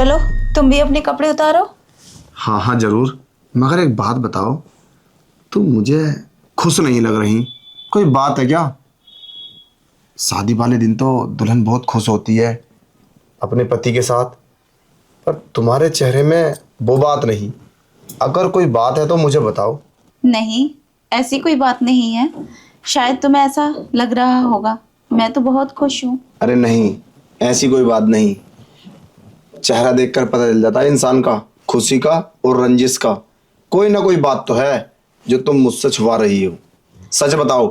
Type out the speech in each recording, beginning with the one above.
चलो तुम भी अपने कपड़े उतारो। हाँ हाँ जरूर, मगर एक बात बताओ, तुम मुझे खुश नहीं लग रही। कोई बात है क्या? शादी वाले दिन तो दुल्हन बहुत खुश होती है अपने पति के साथ, पर तुम्हारे चेहरे में वो बात नहीं। अगर कोई बात है तो मुझे बताओ। नहीं, ऐसी कोई बात नहीं है। शायद तुम्हें ऐसा लग रहा होगा। मैं तो बहुत खुश हूँ। अरे नहीं, ऐसी कोई बात नहीं। चेहरा देखकर पता चल जाता है इंसान का, खुशी का और रंजिश का। कोई ना कोई बात तो है जो तुम मुझसे छुपा रही हो। सच बताओ।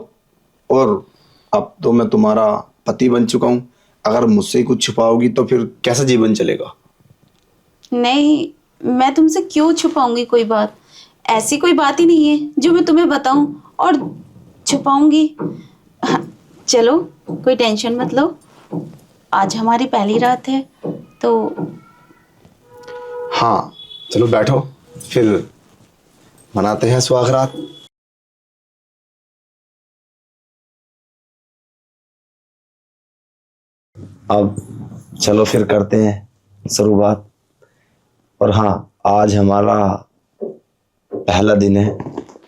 और अब तो मैं तुम्हारा पति बन चुका हूं, अगर मुझसे ही कुछ छुपाओगी तो फिर कैसा जीवन चलेगा? नहीं, मैं तुमसे क्यों छुपाऊंगी कोई बात। ऐसी कोई बात ही नहीं है जो मैं तुम्हें बताऊं और छुपाऊंगी। चलो, कोई टेंशन मत लो। आज हमारी पहली रात है तो हाँ, चलो बैठो, फिर मनाते हैं सुहागरात। अब चलो फिर करते हैं शुरुआत। और हाँ, आज हमारा पहला दिन है,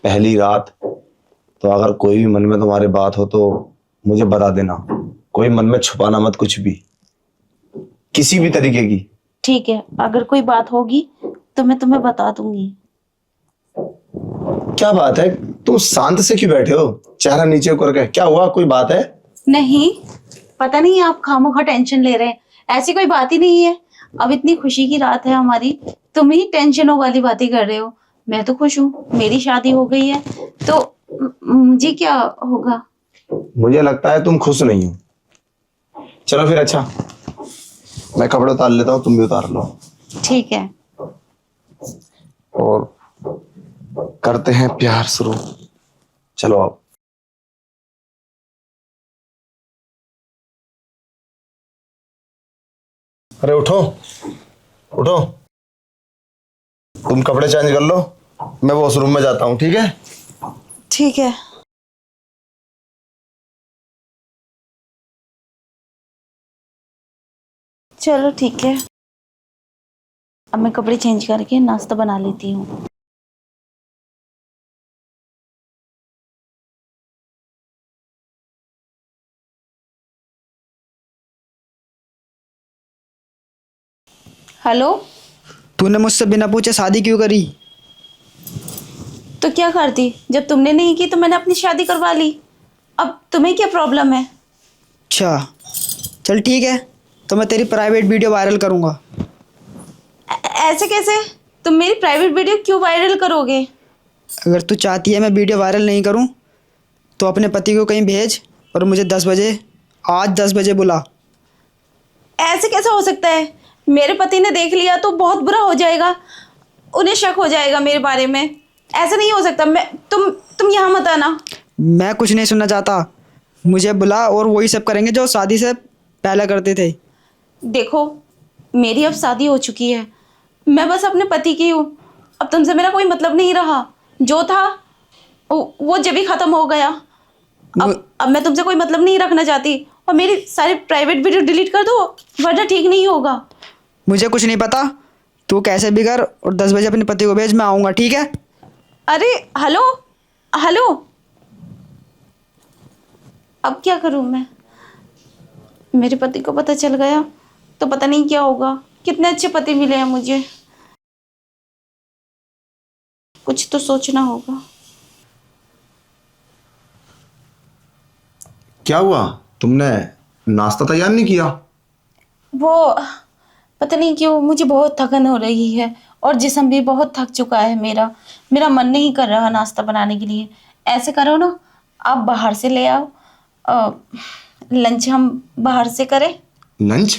पहली रात। तो अगर कोई भी मन में तुम्हारे बात हो तो मुझे बता देना। कोई मन में छुपाना मत कुछ भी, किसी भी तरीके की। ठीक है। अगर कोई बात होगी तो मैं तुम्हें बता दूंगी। क्या बात है, तुम शांत से क्यों बैठे हो? चेहरा नीचे करके, क्या हुआ? कोई बात है? नहीं, पता नहीं आप खामोखा टेंशन ले रहे हैं। ऐसी कोई बात ही नहीं है। अब इतनी खुशी की रात है हमारी, तुम ही टेंशनों वाली बातें कर रहे हो। मैं तो खुश हूँ, मेरी शादी हो गई है तो मुझे क्या होगा। मुझे लगता है तुम खुश नहीं हो। चलो फिर, अच्छा मैं कपड़े उतार लेता हूँ, तुम भी उतार लो। ठीक है। और करते हैं प्यार शुरू। चलो अब। अरे उठो, उठो। तुम कपड़े चेंज कर लो, मैं वॉशरूम में जाता हूँ, ठीक है? ठीक है। चलो ठीक है। अब मैं कपड़े चेंज करके नाश्ता बना लेती हूँ। हेलो। तूने मुझसे बिना पूछे शादी क्यों करी? तो क्या करती, जब तुमने नहीं की तो मैंने अपनी शादी करवा ली। अब तुम्हें क्या प्रॉब्लम है। अच्छा, चल ठीक है, तो मैं तेरी प्राइवेट वीडियो वायरल करूँगा। ऐसे कैसे? तुम मेरी प्राइवेट वीडियो क्यों वायरल करोगे। अगर तू चाहती है मैं वीडियो वायरल नहीं करूँ तो अपने पति को कहीं भेज और मुझे 10 बजे, आज 10 बजे बुला। ऐसे कैसे हो सकता है। मेरे पति ने देख लिया तो बहुत बुरा हो जाएगा। उन्हें शक हो जाएगा मेरे बारे में। ऐसा नहीं हो सकता। मैं तुम यहाँ मत आना। मैं कुछ नहीं सुनना चाहता, मुझे बुला और वही सब करेंगे जो शादी से पहले करते थे। देखो, मेरी अब शादी हो चुकी है। मैं बस अपने पति की हूँ। अब तुमसे मेरा कोई मतलब नहीं रहा। जो था वो जब ही खत्म हो गया। मु- अब मैं तुमसे कोई मतलब नहीं रखना चाहती। और मेरी सारी प्राइवेट वीडियो डिलीट कर दो, वरना ठीक नहीं होगा। मुझे कुछ नहीं पता, तू कैसे भी कर और 10 बजे अपने पति को भेज, मैं आऊँगा, ठीक है? अरे हेलो, हेलो। अब क्या करूं मैं। मेरे पति को पता चल गया तो पता नहीं क्या होगा। कितने अच्छे पति मिले हैं मुझे। कुछ तो सोचना होगा। क्या हुआ? तुमने नाश्ता तैयार नहीं किया? वो पता नहीं क्यों मुझे बहुत थकन हो रही है। और जिस्म भी बहुत थक चुका है मेरा। मेरा मन नहीं कर रहा नाश्ता बनाने के लिए। ऐसे करो ना, आप बाहर से ले आओ। लंच हम बाहर से करें। लंच?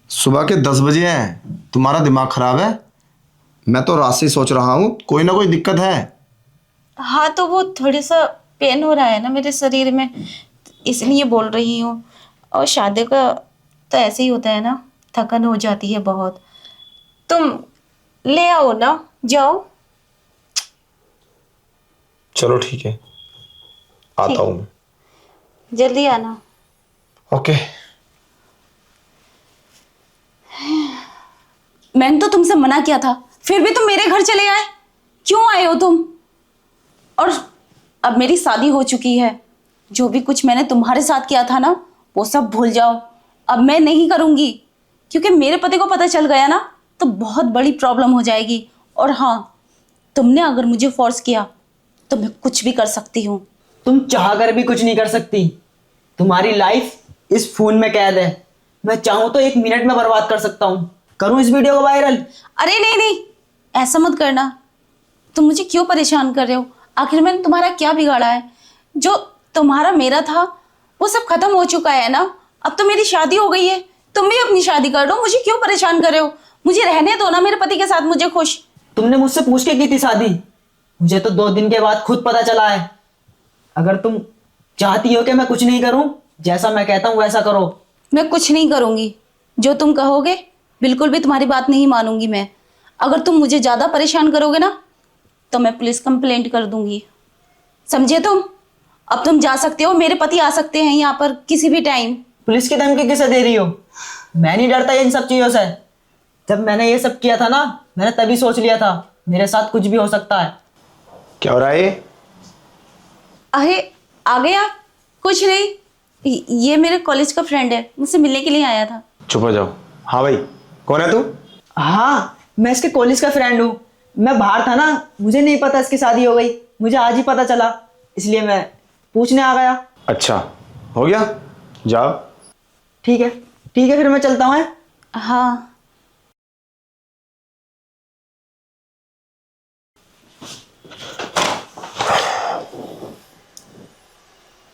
सुबह के 10 बजे हैं, तुम्हारा दिमाग खराब है? मैं तो रात से ही सोच रहा हूँ कोई ना कोई दिक्कत है। हाँ, तो वो थोड़ा सा पेन हो रहा है ना मेरे शरीर में, इसलिए बोल रही हूँ। और शादी का तो ऐसे ही होता है ना, थकन हो जाती है बहुत। तुम ले आओ ना, जाओ। चलो ठीक है, आता ठीक हूँ है, मैं। जल्दी आना। ओके। मैंने तो तुमसे मना किया था, फिर भी तुम मेरे घर चले आए। क्यों आए हो तुम? और अब मेरी शादी हो चुकी है, जो भी कुछ मैंने तुम्हारे साथ किया था ना, वो सब भूल जाओ। अब मैं नहीं करूंगी, क्योंकि मेरे पति को पता चल गया ना तो बहुत बड़ी प्रॉब्लम हो जाएगी। और हाँ, तुमने अगर मुझे फोर्स किया तो मैं कुछ भी कर सकती हूँ। तुम चाह कर भी कुछ नहीं कर सकती। तुम्हारी लाइफ इस फोन में कैद है। मैं चाहूँ तो 1 मिनट में बर्बाद कर सकता हूँ। करूँ इस वीडियो को वायरल? अरे नहीं नहीं, ऐसा मत करना। तुम मुझे क्यों परेशान कर रहे हो? आखिर मैंने तुम्हारा क्या बिगाड़ा है? जो तुम्हारा मेरा था वो सब खत्म हो चुका है ना। अब तो मेरी शादी हो गई है, तुम भी अपनी शादी कर लो। मुझे क्यों परेशान कर रहे हो? मुझे रहने दो ना मेरे पति के साथ, मुझे खुश। तुमने मुझसे पूछ के की थी शादी? मुझे तो 2 दिन के बाद खुद पता चला है। अगर तुम चाहती हो कि मैं कुछ नहीं करूं, जैसा मैं कहता हूं वैसा करो। मैं कुछ नहीं करूंगी, जो तुम कहोगे बिल्कुल भी तुम्हारी बात नहीं मानूंगी मैं। अगर तुम मुझे ज्यादा परेशान करोगे ना तो मैं पुलिस कंप्लेंट कर दूंगी, समझे तुम? अब तुम जा सकते हो, मेरे पति आ सकते हैं यहाँ पर किसी भी टाइम। पुलिस की धमकी किसे दे रही हो? मैं नहीं डरता इन सब चीजों से। जब मैंने ये सब किया था ना, मैंने तभी सोच लिया था मेरे साथ कुछ भी हो सकता है। क्या हो रहा है? अरे आ गए आप? कुछ नहीं, ये मेरे कॉलेज का फ्रेंड है, मुझसे मिलने के लिए आया था। चुप हो जाओ। हाँ भाई, कौन है तू? हाँ, मैं इसके कॉलेज का फ्रेंड हूँ। मैं बाहर था ना, मुझे नहीं पता इसकी शादी हो गई। मुझे आज ही पता चला, इसलिए मैं पूछने आ गया। अच्छा, हो गया, जाओ। ठीक है, ठीक है, फिर मैं चलता हूँ। हाँ,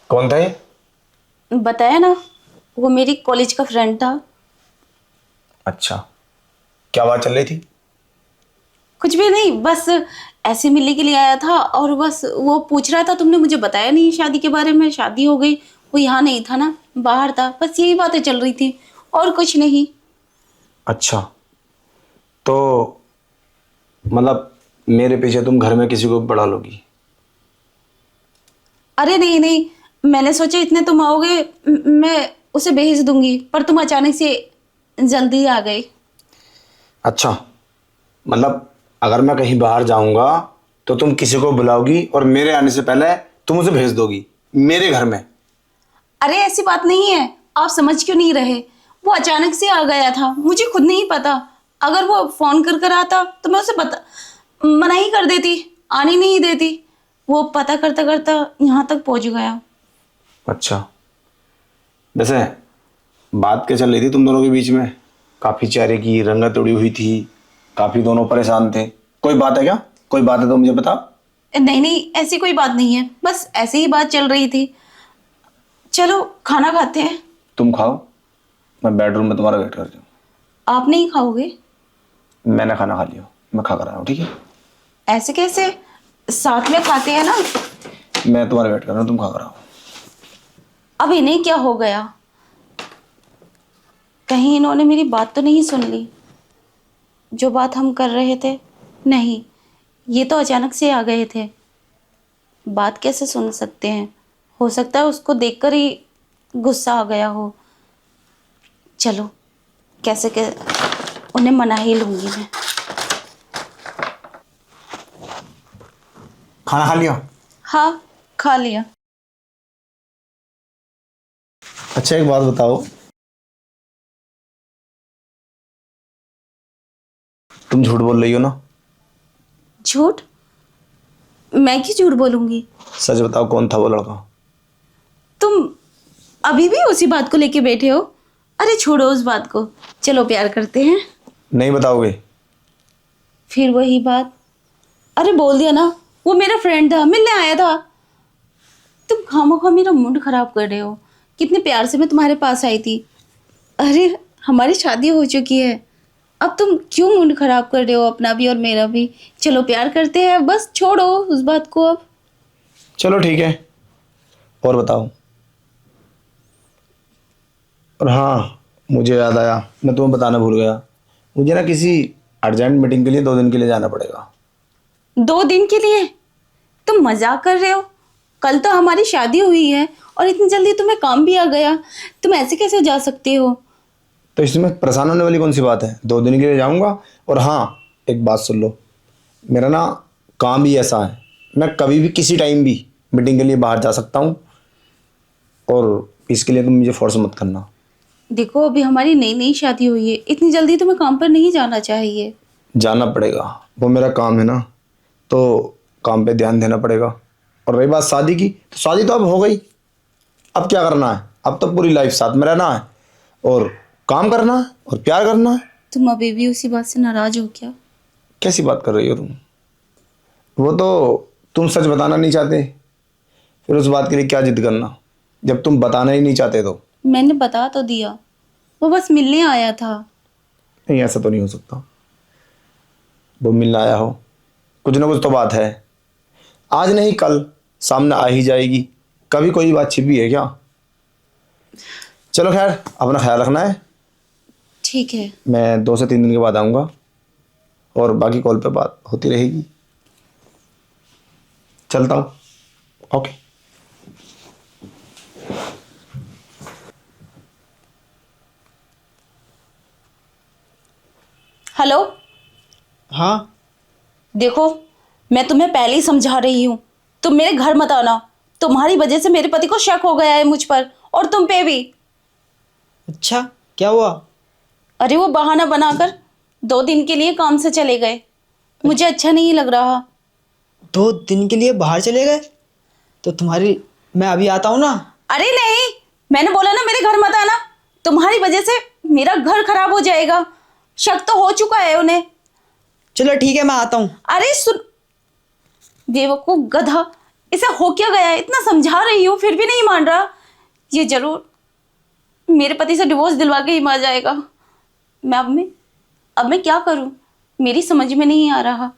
कौन था ये? बताया ना, वो मेरी कॉलेज का फ्रेंड था। अच्छा, क्या बात चल रही थी? कुछ भी नहीं, बस ऐसे मिलने के लिए आया था। और बस वो पूछ रहा था, तुमने मुझे बताया नहीं शादी के बारे में, शादी हो गई। वो यहाँ नहीं था ना, बाहर था। बस यही बातें चल रही थी और कुछ नहीं। अच्छा, तो मतलब मेरे पीछे तुम घर में किसी को बढ़ा लोगी? अरे नहीं नहीं, मैंने सोचा इतने तुम आओगे, मैं उसे भेज दूंगी, पर तुम अचानक से जल्दी आ गए। अच्छा, मतलब अगर मैं कहीं बाहर जाऊंगा तो तुम किसी को बुलाओगी और मेरे आने से पहले तुम उसे भेज दोगी मेरे घर में? अरे ऐसी बात नहीं है, आप समझ क्यों नहीं रहे? वो अचानक से आ गया था, मुझे खुद नहीं पता। अगर वो फोन कर आता तो मैं उसे मना ही कर देती, आने नहीं देती। वो पता करता करता यहाँ तक पहुंच गया। अच्छा, वैसे बात क्या चल रही थी तुम दोनों के बीच में? काफी चेहरे की रंगत उड़ी हुई थी, काफी दोनों परेशान थे। कोई बात है क्या? कोई बात है तो मुझे बता। नहीं नहीं, ऐसी कोई बात नहीं है, बस ऐसी ही बात चल रही थी। चलो खाना खाते हैं। तुम खाओ, मैं बेडरूम में तुम्हारा वेट कर रही हूँ। आप नहीं खाओगे? मैंने खाना खा लिया, मैं खा कर आया हूँ, ठीक है? ऐसे कैसे? साथ में खाते हैं ना। मैं तुम्हारा वेट कर रहा हूँ, तुम खा कर आओ। अब इन्हें क्या हो गया? कहीं इन्होंने मेरी बात तो नहीं सुन ली? जो बात हम कर रहे थे, नहीं, ये तो अचानक से आ गए थे। बात कैसे सुन सकते हैं? हो सकता है उसको देखकर ही गुस्सा आ गया हो। चलो, कैसे उन्हें मना ही लूंगी मैं। खाना खा लिया? हाँ, खा लिया। अच्छा, एक बात बताओ, तुम झूठ बोल रही हो ना? झूठ? मैं क्यों झूठ बोलूंगी? सच बताओ, कौन था वो लड़का? तुम अभी भी उसी बात को लेके बैठे हो? अरे छोड़ो उस बात को, चलो प्यार करते हैं। नहीं बताओगे? फिर वही बात। अरे बोल दिया ना, वो मेरा फ्रेंड था, मिलने आया था। तुम खामोखा मेरा मूड खराब कर रहे हो। कितने प्यार से मैं तुम्हारे पास आई थी। अरे हमारी शादी हो चुकी है, अब तुम क्यों मूड खराब कर रहे हो अपना भी और मेरा भी? चलो प्यार करते हैं, बस छोड़ो उस बात को अब। चलो ठीक है, और बताओ। और हाँ, मुझे याद आया, मैं तुम्हें बताना भूल गया। मुझे ना किसी अर्जेंट मीटिंग के लिए 2 दिन के लिए जाना पड़ेगा। 2 दिन के लिए? तुम मजाक कर रहे हो? कल तो हमारी शादी हुई है और इतनी जल्दी तुम्हें काम भी आ गया। तुम ऐसे कैसे जा सकते हो? तो इसमें परेशान होने वाली कौन सी बात है? 2 दिन के लिए जाऊंगा। और हाँ, एक बात सुन लो, मेरा ना काम ही ऐसा है, मैं कभी भी किसी टाइम भी मीटिंग के लिए बाहर जा सकता हूँ। और इसके लिए तुम मुझे फोर्स मत करना। देखो अभी हमारी नई नई शादी हुई है, इतनी जल्दी तुम्हें काम पर नहीं जाना चाहिए। जाना पड़ेगा, वो मेरा काम है ना, तो काम पे ध्यान देना पड़ेगा। और रही बात शादी की, तो शादी तो अब हो गई, अब क्या करना है? अब तो पूरी लाइफ साथ में रहना है और काम करना है और प्यार करना है। तुम अभी भी उसी बात से नाराज हो क्या? कैसी बात कर रही हो तुम? वो तो तुम सच बताना नहीं चाहते, फिर उस बात के लिए क्या जिद करना, जब तुम बताना ही नहीं चाहते तो। मैंने बता तो दिया, वो बस मिलने आया था। नहीं, ऐसा तो नहीं हो सकता, वो मिलने आया हो, कुछ ना कुछ तो बात है। आज नहीं कल सामने आ ही जाएगी, कभी कोई बात छिपी है क्या? चलो खैर, अपना ख्याल रखना है। ठीक है। मैं 2 से 3 दिन के बाद आऊँगा और बाकी कॉल पे बात होती रहेगी। चलता हूँ। ओके। हेलो। हाँ। देखो मैं तुम्हें पहले ही समझा रही हूँ, तुम मेरे घर मत आना। तुम्हारी वजह से मेरे पति को शक हो गया है मुझ पर और तुम पे भी। अच्छा, क्या हुआ? अरे वो बहाना बनाकर 2 दिन के लिए काम से चले गए, मुझे अच्छा नहीं लग रहा। 2 दिन के लिए बाहर चले गए? तो तुम्हारी, मैं अभी आता हूँ ना। अरे नहीं, मैंने बोला ना मेरे घर मत आना, तुम्हारी वजह से मेरा घर खराब हो जाएगा। शक तो हो चुका है उन्हें। चलो ठीक है, मैं आता हूँ। अरे सुन, बेवकूफ गधा, इसे हो क्या गया है? इतना समझा रही हूँ फिर भी नहीं मान रहा। ये जरूर मेरे पति से डिवोर्स दिलवा के ही मर जाएगा। अब मैं क्या करूं, मेरी समझ में नहीं आ रहा।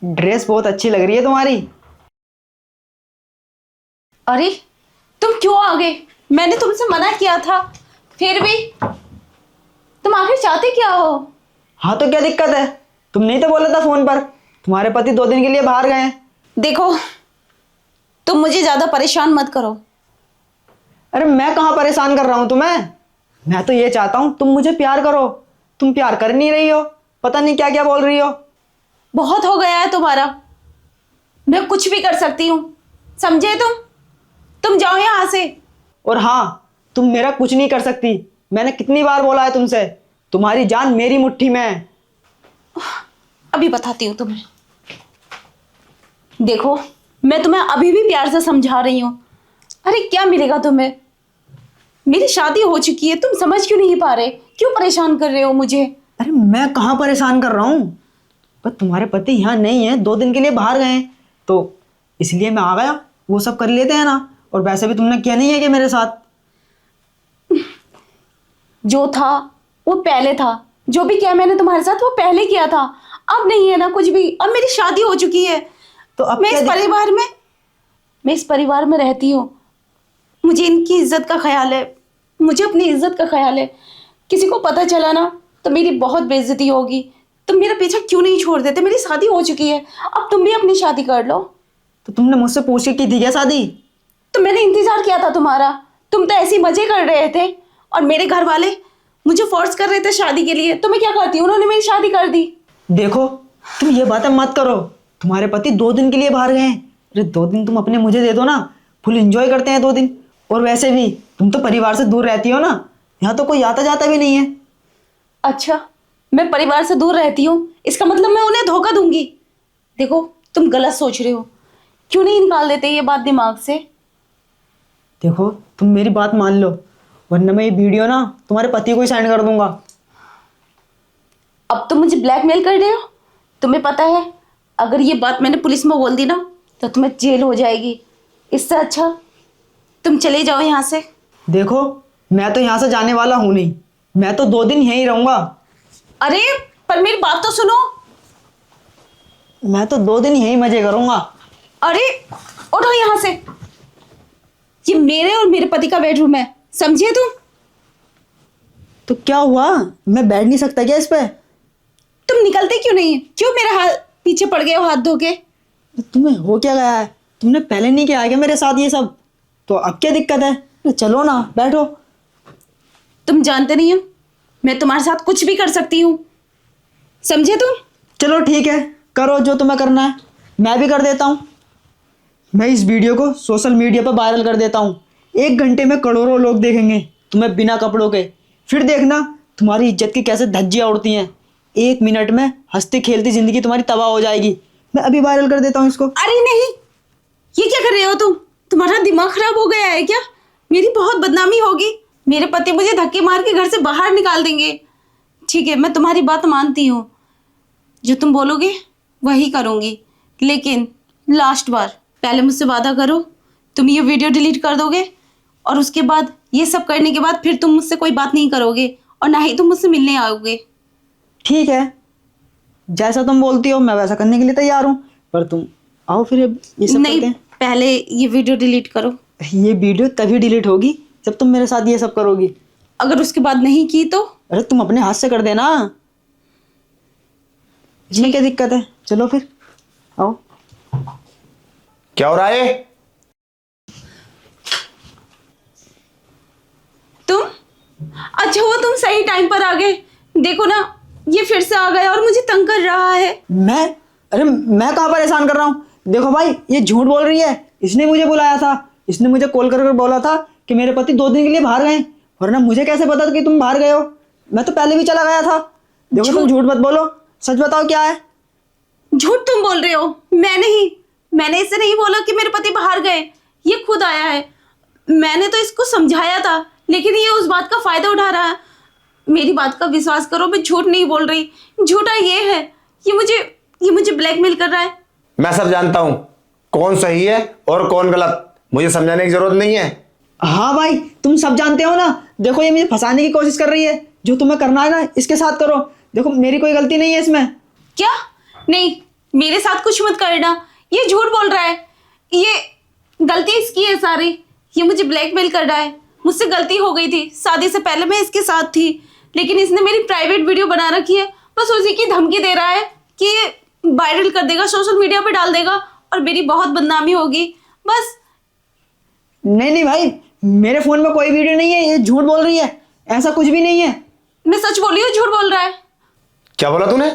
ड्रेस बहुत अच्छी लग रही है तुम्हारी। अरे तुम क्यों आ गए? मैंने तुमसे मना किया था, फिर भी तुम आखिर चाहते क्या हो? हाँ तो क्या दिक्कत है? तुमने ही तो बोला था फोन पर तुम्हारे पति 2 दिन के लिए बाहर गए हैं। देखो तुम मुझे ज्यादा परेशान मत करो। अरे मैं कहाँ परेशान कर रहा हूँ तुम्हें? मैं तो ये चाहता हूँ तुम मुझे प्यार करो। तुम प्यार कर नहीं रही हो, पता नहीं क्या क्या बोल रही हो। बहुत हो गया है तुम्हारा, मैं कुछ भी कर सकती हूँ, समझे? तुम जाओ यहाँ से। और हाँ, तुम मेरा कुछ नहीं कर सकती। मैंने कितनी बार बोला है तुमसे, तुम्हारी जान मेरी मुट्ठी में है। अभी बताती हूँ तुम्हें। देखो मैं तुम्हें अभी भी प्यार से समझा रही हूँ। अरे क्या मिलेगा तुम्हें? मेरी शादी हो चुकी है, तुम समझ क्यों नहीं पा रहे? क्यों परेशान कर रहे हो मुझे? अरे मैं कहाँ परेशान कर रहा हूँ, पर तुम्हारे पति यहाँ नहीं है, 2 दिन के लिए बाहर गए हैं, तो इसलिए मैं आ गया। वो सब कर लेते हैं ना। और वैसे भी तुमने किया नहीं है कि मेरे साथ। जो था वो पहले था, जो भी किया मैंने तुम्हारे साथ वो पहले किया था, अब नहीं है ना कुछ भी। अब मेरी शादी हो चुकी है, तो अब मैं क्या इस परिवार में रहती हूँ। मुझे इनकी इज्जत का ख्याल है, मुझे अपनी इज्जत का ख्याल है। किसी को पता चला ना तो मेरी बहुत बेइज्जती होगी। तुम मेरा पीछा क्यों नहीं छोड़ देते? मेरी शादी हो चुकी है, अब तुम भी अपनी शादी कर लो। तो तुमने मुझसे पूछ के की थी क्या शादी? तो मैंने इंतजार किया था तुम्हारा, तुम तो ऐसे ही मजे कर रहे थे और मेरे घर वाले मुझे फोर्स कर रहे थे शादी के लिए, तो मैं क्या करती? उन्होंने मेरी शादी कर दी। देखो तुम ये बातें मत करो, तुम्हारे पति 2 दिन के लिए बाहर गए हैं। अरे 2 दिन तुम अपने मुझे दे दो ना, फुल एंजॉय करते हैं 2 दिन। और वैसे भी तुम तो परिवार से दूर रहती हो ना, यहाँ तो कोई आता जाता भी नहीं है। अच्छा, मैं परिवार से दूर रहती हूँ, इसका मतलब मैं उन्हें धोखा दूंगी? देखो तुम गलत सोच रहे हो, क्यों नहीं निकाल देते ये बात दिमाग से? देखो तुम मेरी बात मान लो, वरना मैं ये वीडियो ना तुम्हारे पति को ही सेंड कर दूंगा। अब तुम मुझे ब्लैकमेल कर रहे हो? तुम्हें पता है अगर ये बात मैंने पुलिस में बोल दी ना तो तुम्हें जेल हो जाएगी। इससे अच्छा तुम चले जाओ यहाँ से। देखो मैं तो यहाँ से जाने वाला हूँ नहीं, मैं तो 2 दिन यहीं रहूंगा। अरे पर मेरी बात तो सुनो। मैं तो 2 दिन यहीं मजे करूंगा। अरे उठो यहाँ से, ये मेरे और मेरे पति का बेडरूम है, समझे तुम? तो क्या हुआ, मैं बैठ नहीं सकता क्या इस पे? तुम निकलते क्यों नहीं? क्यों मेरा हाथ पीछे पड़ गए हो हाथ धो के? तुम्हें हो क्या गया है? तुमने पहले नहीं किया है क्या मेरे साथ ये सब? तो अब क्या दिक्कत है? अरे चलो ना, बैठो। तुम जानते नहीं हो मैं तुम्हारे साथ कुछ भी कर सकती हूँ, समझे तुम? चलो ठीक है, करो जो तुम्हें करना है, मैं भी कर देता हूँ। मैं इस वीडियो को सोशल मीडिया पर वायरल कर देता हूँ। 1 घंटे में करोड़ों लोग देखेंगे तुम्हें बिना कपड़ों के। फिर देखना तुम्हारी इज्जत की कैसे धज्जियाँ उड़ती हैं। 1 मिनट में हंसती खेलती जिंदगी तुम्हारी तबाह हो जाएगी। मैं अभी वायरल कर देता हूँ इसको। अरे नहीं, ये क्या कर रहे हो तुम? तुम्हारा दिमाग खराब हो गया है क्या? मेरी बहुत बदनामी होगी। मेरे पति मुझे धक्के मार के घर से बाहर निकाल देंगे। ठीक है, मैं तुम्हारी बात मानती हूँ, जो तुम बोलोगे वही करूँगी, लेकिन लास्ट बार पहले मुझसे वादा करो तुम ये वीडियो डिलीट कर दोगे, और उसके बाद ये सब करने के बाद फिर तुम मुझसे कोई बात नहीं करोगे और ना ही तुम मुझसे मिलने आओगे। ठीक है, जैसा तुम बोलती हो मैं वैसा करने के लिए तैयार हूँ, पर तुम आओ फिर अब ये सब नहीं, करते हैं। पहले ये वीडियो डिलीट करो। ये वीडियो तभी डिलीट होगी जब तुम मेरे साथ ये सब करोगी। अगर उसके बाद नहीं की तो? अरे तुम अपने हाथ से कर देना, इसमें क्या दिक्कत है? चलो फिर आओ। क्या हो रहा है? तुम? अच्छा हुआ तुम सही टाइम पर आ गए। देखो ना, ये फिर से आ गया और मुझे तंग कर रहा है। अरे मैं कहाँ परेशान कर रहा हूँ? देखो भाई, ये झूठ बोल रही है। इसने मुझे बुलाया था, इसने मुझे कॉल कर बोला था कि मेरे पति 2 दिन के लिए बाहर गए, वरना मुझे कैसे पता था कि तुम बाहर गए हो? मैं तो पहले भी चला गया था। देखो तुम झूठ मत बोलो, सच बताओ क्या है? झूठ तुम बोल रहे हो, मैं नहीं। मैंने इससे नहीं बोला कि मेरे पति बाहर गए, ये खुद आया है। मैंने तो इसको समझाया था, लेकिन ये उस बात का फायदा उठा रहा है। मेरी बात का विश्वास करो, मैं झूठ नहीं बोल रही। झूठा ये है, ये मुझे ब्लैकमेल कर रहा है। मैं सब जानता हूं कौन सही है और कौन गलत, मुझे समझाने की जरूरत नहीं है। हाँ भाई, तुम सब जानते हो ना। देखो ये मुझे फंसाने की कोशिश कर रही है। जो तुम्हें करना है ना इसके साथ करो। देखो मेरी कोई गलती नहीं है इसमें। क्या? नहीं, मेरे साथ कुछ मत करना। ये झूठ बोल रहा है, ये गलती इसकी है सारी। ये मुझे ब्लैकमेल कर रहा है। मुझसे गलती हो गई थी, शादी से पहले मैं इसके साथ थी, लेकिन इसने मेरी प्राइवेट वीडियो बना रखी है। बस उसी की धमकी दे रहा है कि ये वायरल कर देगा, सोशल मीडिया पे डाल देगा और मेरी बहुत बदनामी होगी। बस। नहीं भाई, मेरे फोन में कोई वीडियो नहीं है, ये झूठ बोल रही है। ऐसा कुछ भी नहीं है। मैं सच बोली हूँ, झूठ बोल रहा है। क्या बोला तूने?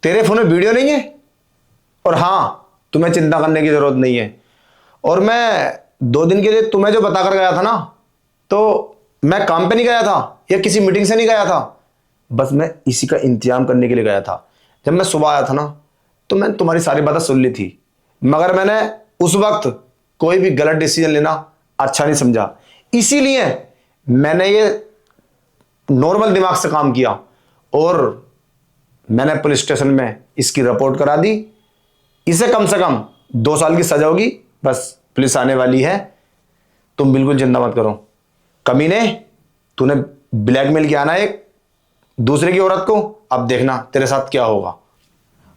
तेरे फोन में वीडियो नहीं है? और हाँ, तुम्हें चिंता करने की जरूरत नहीं है। और मैं 2 दिन के लिए तुम्हें जो बता कर गया था ना, तो मैं काम पे नहीं गया था या किसी मीटिंग से नहीं गया था। बस मैं इसी का इंतजाम करने के लिए गया था। जब मैं सुबह आया था ना, तो मैंने तुम्हारी सारी बातें सुन ली थी, मगर मैंने उस वक्त कोई भी गलत डिसीजन लेना अच्छा नहीं समझा। इसीलिए मैंने ये नॉर्मल दिमाग से काम किया और मैंने पुलिस स्टेशन में इसकी रिपोर्ट करा दी। इसे कम से कम 2 साल की सजा होगी। बस पुलिस आने वाली है, तुम बिल्कुल चिंता मत करो। कमीने, तूने ब्लैकमेल किया ना एक दूसरे की औरत को, अब देखना तेरे साथ क्या होगा।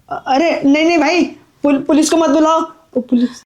अरे नहीं भाई, पुलिस को मत बुलाओ। पुलिस